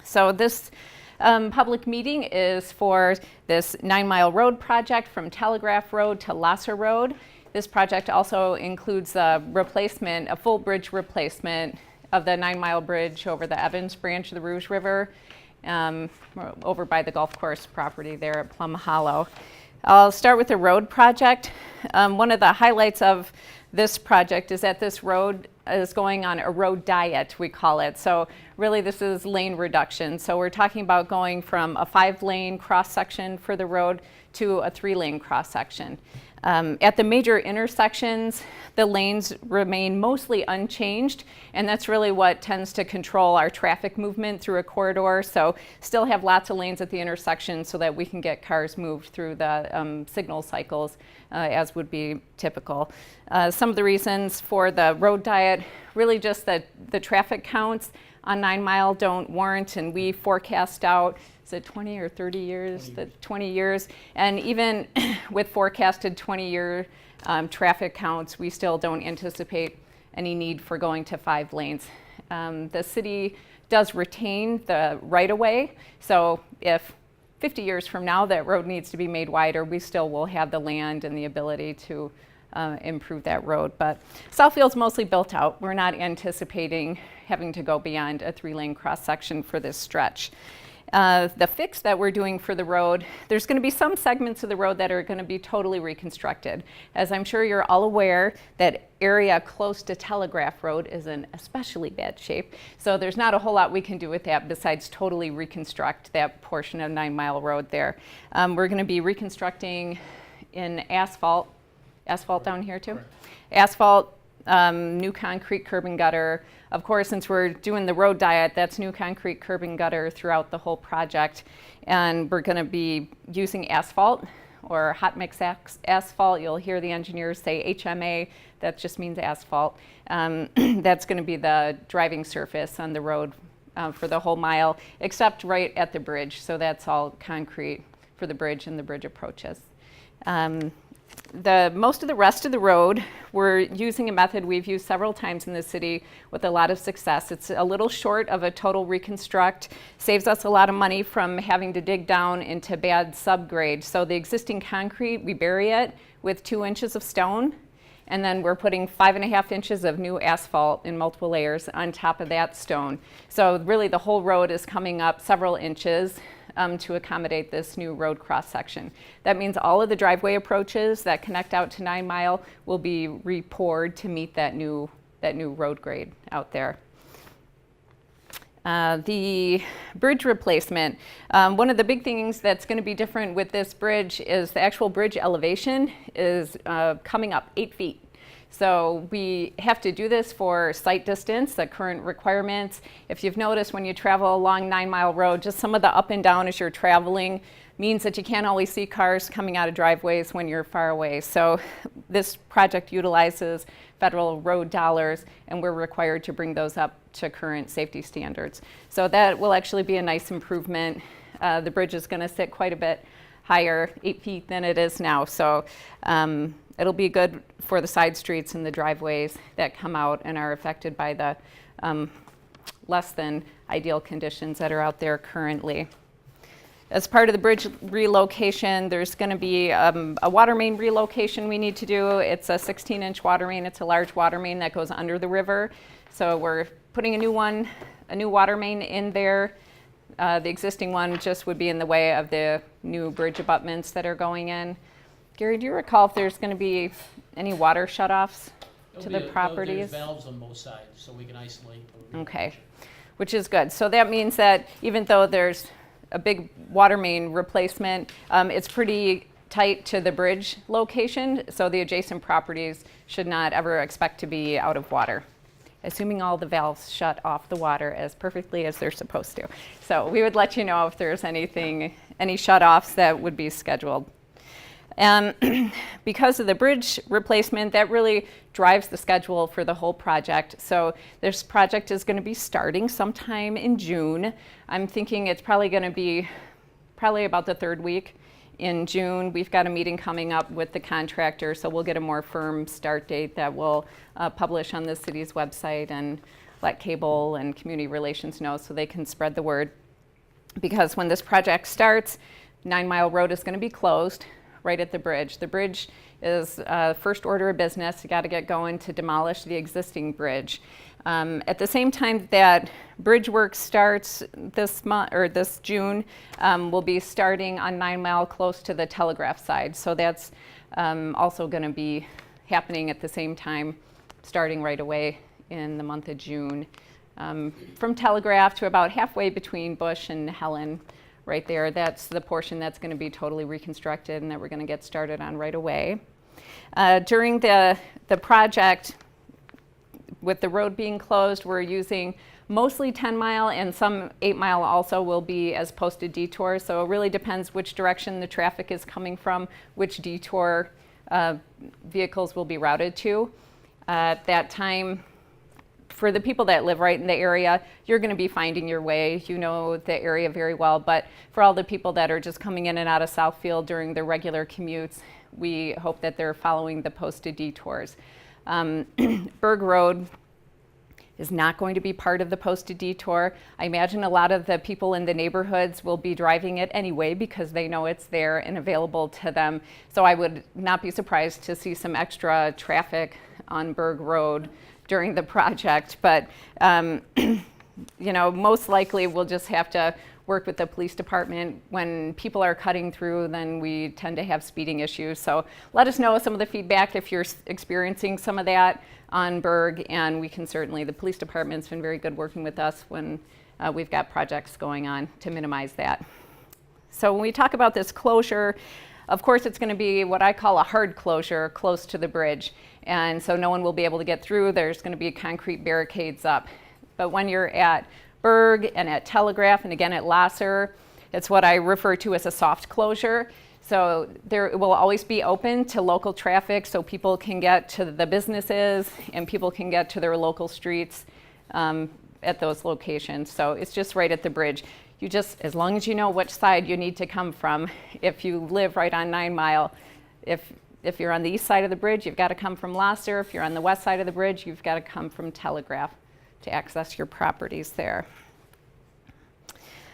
So this public meeting is for this 9-mile road project from Telegraph Road to Lasser Road. This project also includes a replacement, a full bridge replacement of the 9-mile bridge over the Evans branch of the Rouge River, over by the golf course property there at Plum Hollow. I'll start with the road project. One of the highlights of this project is that this road is going on a road diet, we call it. So really this is lane reduction. So we're talking about going from a 5-lane cross section for the road to a 3-lane cross section. At the major intersections, the lanes remain mostly unchanged, and that's really what tends to control our traffic movement through a corridor. So still have lots of lanes at the intersection so that we can get cars moved through the signal cycles as would be typical. Some of the reasons for the road diet, really just that the traffic counts on 9-mile don't warrant, and we forecast out, is it 20 or 30 years? 20 years. And even with forecasted 20-year traffic counts, we still don't anticipate any need for going to 5 lanes. The city does retain the right-of-way, so if 50 years from now that road needs to be made wider, we still will have the land and the ability to improve that road. But Southfield's mostly built out. We're not anticipating having to go beyond a 3-lane cross section for this stretch. The fix that we're doing for the road, there's going to be some segments of the road that are going to be totally reconstructed. As I'm sure you're all aware, that area close to Telegraph Road is in especially bad shape. So there's not a whole lot we can do with that besides totally reconstruct that portion of 9-mile road there. We're going to be reconstructing in asphalt down here too? Correct. Asphalt, new concrete curb and gutter. Of course, since we're doing the road diet, that's new concrete curb and gutter throughout the whole project. And we're going to be using asphalt or hot mix asphalt. You'll hear the engineers say HMA. That just means asphalt. That's going to be the driving surface on the road for the whole mile, except right at the bridge. So that's all concrete for the bridge and the bridge approaches. Most of the rest of the road, we're using a method we've used several times in the city with a lot of success. It's a little short of a total reconstruct, saves us a lot of money from having to dig down into bad subgrade. So the existing concrete, we bury it with 2 inches of stone, and then we're putting 5.5 inches of new asphalt in multiple layers on top of that stone. So really the whole road is coming up several inches to accommodate this new road cross section. That means all of the driveway approaches that connect out to 9-mile will be re-poured to meet that new road grade out there. The bridge replacement. One of the big things that's going to be different with this bridge is the actual bridge elevation is coming up 8 feet. So we have to do this for sight distance, the current requirements. If you've noticed when you travel along 9-mile road, just some of the up and down as you're traveling means that you can't always see cars coming out of driveways when you're far away. So this project utilizes federal road dollars, and we're required to bring those up to current safety standards. So that will actually be a nice improvement. The bridge is going to sit quite a bit higher, 8 feet, than it is now. So it'll be good for the side streets and the driveways that come out and are affected by the less than ideal conditions that are out there currently. As part of the bridge relocation, there's going to be a water main relocation we need to do. It's a 16-inch water main. It's a large water main that goes under the river. So we're putting a new water main in there. The existing one just would be in the way of the new bridge abutments that are going in. Gary, do you recall if there's going to be any water shutoffs to the properties? There's valves on both sides, so we can isolate. Okay, which is good. So that means that even though there's a big water main replacement, it's pretty tight to the bridge location, so the adjacent properties should not ever expect to be out of water, assuming all the valves shut off the water as perfectly as they're supposed to. So we would let you know if there's any shutoffs that would be scheduled. Because of the bridge replacement, that really drives the schedule for the whole project. So this project is going to be starting sometime in June. I'm thinking it's probably going to be about the 3rd week in June. We've got a meeting coming up with the contractor, so we'll get a more firm start date that we'll publish on the city's website and let cable and community relations know so they can spread the word. because when this project starts, 9 Mile Road is going to be closed right at the bridge. The bridge is first order of business. You got to get going to demolish the existing bridge. At the same time that bridge work starts this month or this June, we'll be starting on 9 Mile close to the Telegraph side. So that's also going to be happening at the same time, starting right away in the month of June. From Telegraph to about halfway between Bush and Helen, right there, that's the portion that's going to be totally reconstructed and that we're going to get started on right away. During the project, with the road being closed, we're using mostly 10 Mile and some 8 Mile also will be as posted detours. So it really depends which direction the traffic is coming from, which detour vehicles will be routed to. At that time, for the people that live right in the area, you're going to be finding your way. You know the area very well. But for all the people that are just coming in and out of Southfield during their regular commutes, we hope that they're following the posted detours. Berg Road is not going to be part of the posted detour. I imagine a lot of the people in the neighborhoods will be driving it anyway because they know it's there and available to them. So I would not be surprised to see some extra traffic on Berg Road during the project, but you know, most likely we'll just have to work with the police department. When people are cutting through, then we tend to have speeding issues. So let us know some of the feedback if you're experiencing some of that on Berg, and we can certainly, the police department's been very good working with us when we've got projects going on to minimize that. So when we talk about this closure, of course it's going to be what I call a hard closure close to the bridge, and so no one will be able to get through. There's going to be concrete barricades up. But when you're at Berg and at Telegraph and again at Lasser, it's what I refer to as a soft closure. So there will always be open to local traffic so people can get to the businesses and people can get to their local streets at those locations. So it's just right at the bridge. You just, as long as you know which side you need to come from, if you live right on 9 Mile, if you're on the east side of the bridge, you've got to come from Lasser. If you're on the west side of the bridge, you've got to come from Telegraph to access your properties there.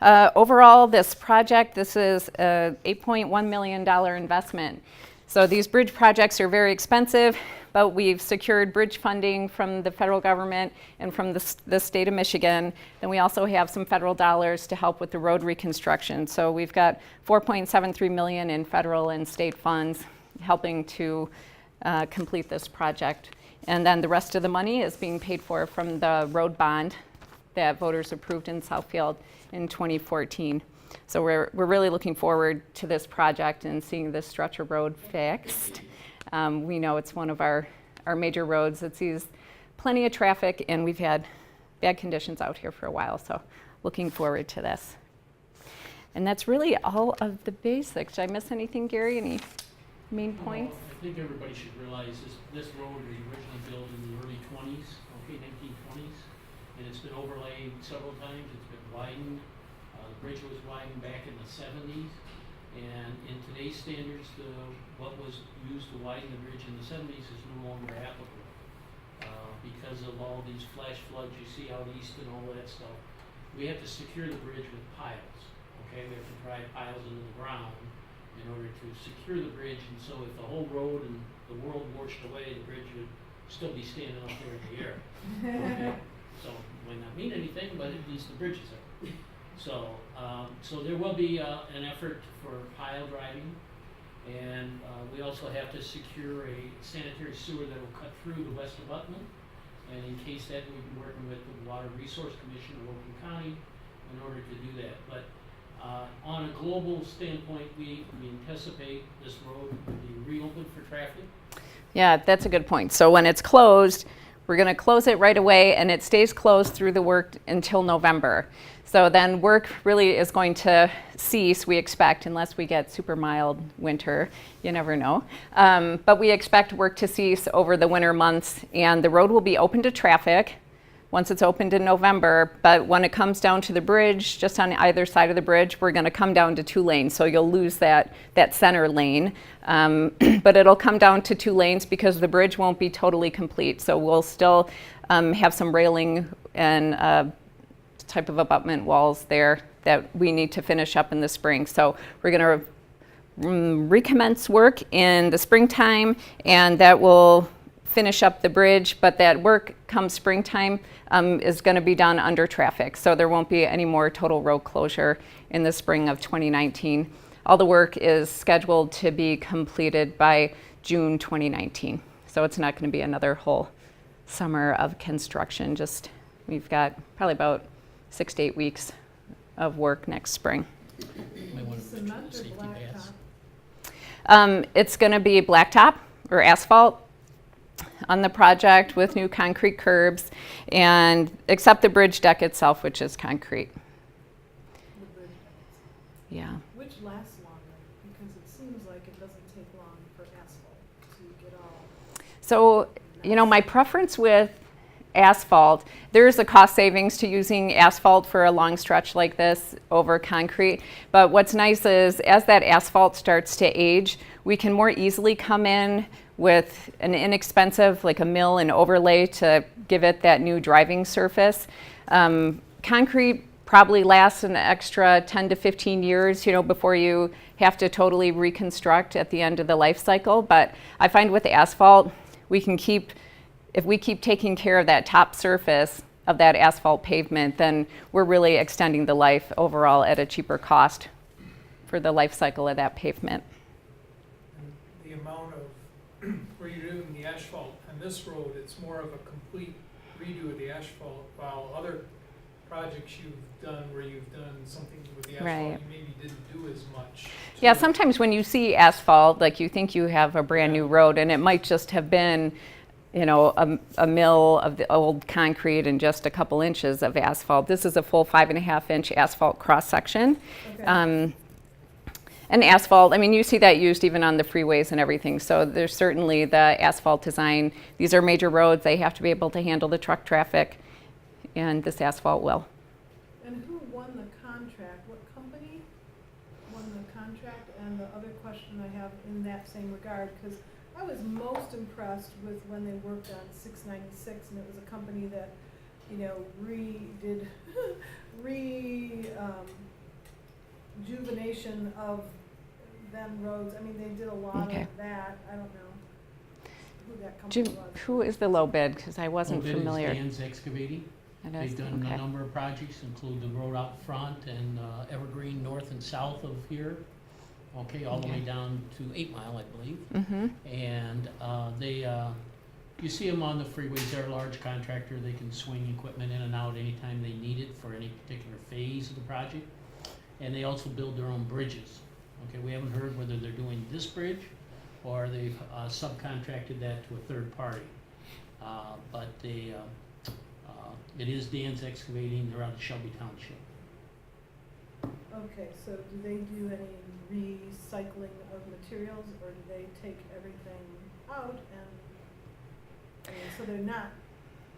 Overall, this project, this is a $8.1 million investment. So these bridge projects are very expensive, but we've secured bridge funding from the federal government and from the state of Michigan. Then we also have some federal dollars to help with the road reconstruction. So we've got $4.73 million in federal and state funds helping to complete this project. And then the rest of the money is being paid for from the road bond that voters approved in Southfield in 2014. So we're really looking forward to this project and seeing this stretch of road fixed. We know it's one of our major roads that sees plenty of traffic, and we've had bad conditions out here for a while, so looking forward to this. And that's really all of the basics. Did I miss anything, Gary? Any main points? I think everybody should realize this road was originally built in the early 20s, 1920s, and it's been overlaid several times. It's been widened. The bridge was widened back in the 70s, and in today's standards, what was used to widen the bridge in the 70s is no longer applicable because of all these flash floods you see out east and all that stuff. We have to secure the bridge with piles. Okay, we have to drive piles into the ground in order to secure the bridge, and so if the whole road and the world washed away, the bridge would still be standing up there in the air. Okay? So it might not mean anything, but at least the bridge is there. So, so there will be an effort for pile driving, and we also have to secure a sanitary sewer that will cut through the west abutment, and in case that, we've been working with the Water Resource Commission of Oakland County in order to do that. But on a global standpoint, we anticipate this road to be reopened for traffic. Yeah, that's a good point. So when it's closed, we're going to close it right away, and it stays closed through the work until November. So then work really is going to cease, we expect, unless we get super mild winter. You never know. But we expect work to cease over the winter months, and the road will be open to traffic once it's opened in November. But when it comes down to the bridge, just on either side of the bridge, we're going to come down to 2 lanes. So you'll lose that center lane. But it'll come down to 2 lanes because the bridge won't be totally complete. So we'll still have some railing and type of abutment walls there that we need to finish up in the spring. So we're going to recommence work in the springtime, and that will finish up the bridge, but that work come springtime is going to be done under traffic, so there won't be any more total road closure in the spring of 2019. All the work is scheduled to be completed by June 2019, so it's not going to be another whole summer of construction. Just we've got probably about 6 to 8 weeks of work next spring. Might want to mention the safety baths. It's going to be blacktop or asphalt on the project with new concrete curbs, and except the bridge deck itself, which is concrete. The bridge decks. Yeah. Which lasts longer, because it seems like it doesn't take long for asphalt to get all. So, you know, my preference with asphalt, there's a cost savings to using asphalt for a long stretch like this over concrete. But what's nice is as that asphalt starts to age, we can more easily come in with an inexpensive, like a mill and overlay to give it that new driving surface. Concrete probably lasts an extra 10 to 15 years, you know, before you have to totally reconstruct at the end of the life cycle. But I find with asphalt, we can keep, if we keep taking care of that top surface of that asphalt pavement, then we're really extending the life overall at a cheaper cost for the life cycle of that pavement. The amount of redoing the asphalt on this road, it's more of a complete redo of the asphalt, while other projects you've done where you've done something with the asphalt, Right. you maybe didn't do as much. Yeah, to it. sometimes when you see asphalt, like you think you have a brand new road, and it might just have been, you know, a mill of the old concrete and just a couple inches of asphalt. This is a full 5.5-inch asphalt cross section. Okay. And asphalt, I mean, you see that used even on the freeways and everything. So there's certainly the asphalt design. These are major roads. They have to be able to handle the truck traffic, and this asphalt will. And who won the contract? What company won the contract? And the other question I have in that same regard, because I was most impressed with when they worked on 696, and it was a company that, you know, rejuvenation of them roads. I mean, they did a lot Okay. of that. I don't know who that company Jim, was. who is the low bid? Because I wasn't Low bid is familiar. Dan's Excavating. It is? They've done Okay. a number of projects, include the road out front and Evergreen north and south of here. Okay, all the way Okay. down to 8 Mile, I believe. Mm-hmm. And you see them on the freeways. They're a large contractor. They can swing equipment in and out anytime they need it for any particular phase of the project. And they also build their own bridges. Okay, we haven't heard whether they're doing this bridge or they've subcontracted that to a third party. But it is Dan's Excavating. They're out of Shelby Township. Okay, so do they do any recycling of materials, or do they take everything out and so they're not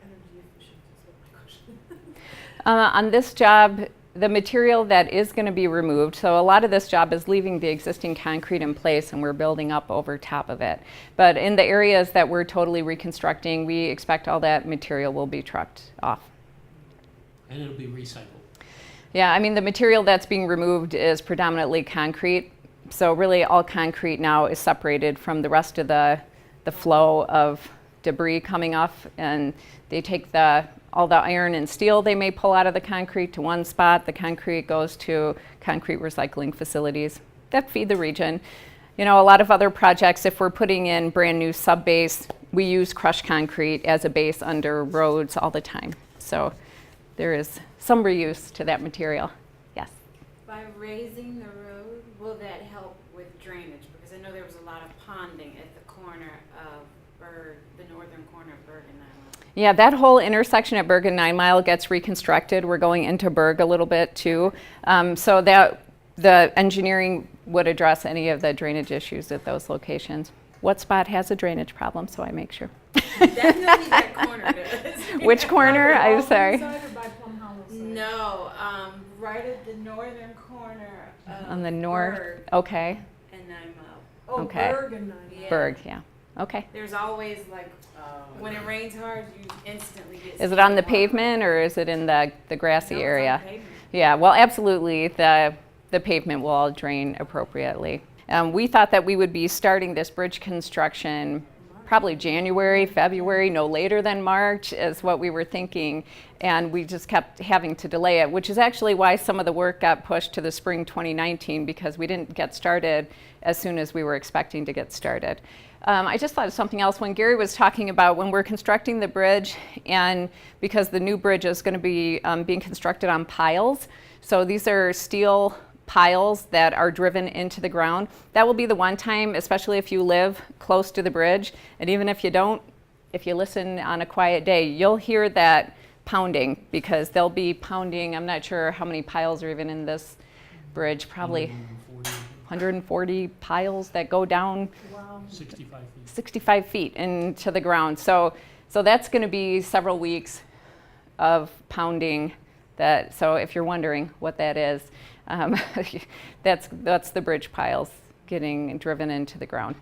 energy efficient, is what my question. On this job, the material that is going to be removed, so a lot of this job is leaving the existing concrete in place and we're building up over top of it. But in the areas that we're totally reconstructing, we expect all that material will be trucked off. And it'll be recycled. Yeah, I mean, the material that's being removed is predominantly concrete. So really all concrete now is separated from the rest of the flow of debris coming off, and they take all the iron and steel they may pull out of the concrete to one spot. The concrete goes to concrete recycling facilities that feed the region. You know, a lot of other projects, if we're putting in brand new sub-base, we use crushed concrete as a base under roads all the time. So there is some reuse to that material. Yes. By raising the road, will that help with drainage? Because I know there was a lot of ponding at the corner of the northern corner of Berg and 9 Mile. Yeah, that whole intersection at Berg and 9 Mile gets reconstructed. We're going into Berg a little bit too. So that the engineering would address any of the drainage issues at those locations. What spot has a drainage problem, so I make sure. Definitely that corner does. Which corner? By I'm Baldwin sorry. side or by Plum Hollow side? No, right at the northern corner of On the north, Berg okay. and 9 Mile. Oh, Okay. Berg and 9 Mile. Yeah. Berg, yeah. Okay. There's always like, when it rains hard, you instantly get. Is it on the standing water. pavement or is it in the grassy No, it's on area? pavement. Yeah, well, absolutely, the pavement will all drain appropriately. We thought that we would be starting this bridge construction probably January, February, no later than March is what we were thinking. And we just kept having to delay it, which is actually why some of the work got pushed to the spring 2019 because we didn't get started as soon as we were expecting to get started. I just thought of something else when Gary was talking about when we're constructing the bridge, and because the new bridge is going to be being constructed on piles. So these are steel piles that are driven into the ground. That will be the one time, especially if you live close to the bridge, and even if you don't, if you listen on a quiet day, you'll hear that pounding because they'll be pounding. I'm not sure how many piles are even in this bridge, probably 140 piles that go down Wow. 65 feet. 65 feet into the ground. So that's going to be several weeks of pounding that. So if you're wondering what that is, that's the bridge piles getting driven into the ground.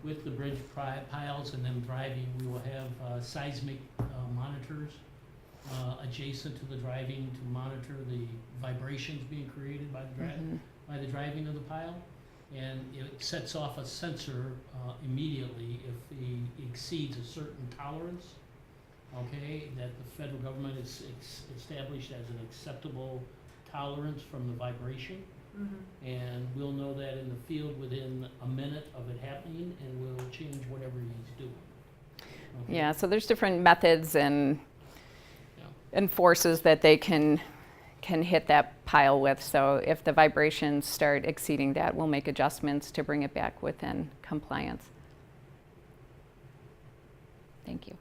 With the bridge piles and them driving, we will have seismic monitors adjacent to the driving to monitor the vibrations being created by by the driving of the pile. And it sets off a sensor immediately if he exceeds a certain tolerance, okay, that the federal government has established as an acceptable tolerance from the vibration. Mhm. And we'll know that in the field within a minute of it happening, and we'll change whatever he's doing. Okay? Yeah, so there's different methods and Yeah. forces that they can hit that pile with. So if the vibrations start exceeding that, we'll make adjustments to bring it back within compliance. Thank you.